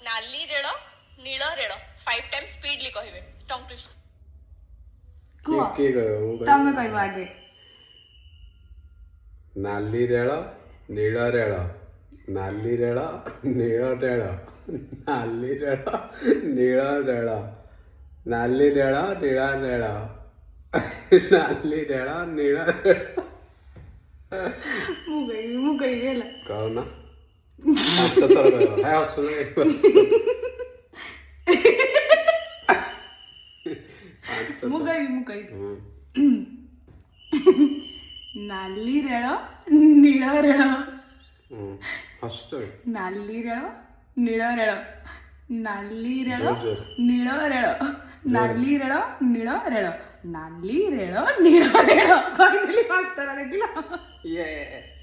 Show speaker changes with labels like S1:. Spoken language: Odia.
S1: ନାଲି ରେଳ ନୀଳ ରେଳ 5 times ସ୍ପିଡଲି କହିବେ ଟଙ୍ଗ ଟୁ
S2: କୁହ
S3: କିଏ କହିବ? ମୁଁ କହିବି।
S2: ତମେ କହିବ ଆଗେ।
S3: ନାଲି ରେଳ ନୀଳ ରେଳ ନାଲି ରେଳ ନୀଳ ରେଳ ନାଲି ରେଳ ନୀଳ ରେଳ ନାଲି ରେଳ ନୀଳ ରେଳ ନାଲି ରେଳ ନୀଳ ରେଳ।
S2: ମୁଁ କହିବି ହେଲା।
S3: କହୁନ 5 ଥର କହିବ। ହେ ହସୁନ
S2: ମୁଁ କହିବି ନାଲି ରେଳ ନୀଳ ରେଳ
S3: ହସୁଛ
S2: ନାଲି ରେଳ ନୀଳ ରେଳ ନାଲି ରେଳ
S3: ଜୋର ଜୋର।
S2: ନୀଳ ରେଳ ନାଲି ରେଳ ନୀଳ ରେଳ ନାଲି ରେଳ ନୀଳ ରେଳ କହିଦେଲି 5 ଥର ଦେଖିଲ।
S3: ୟେସ୍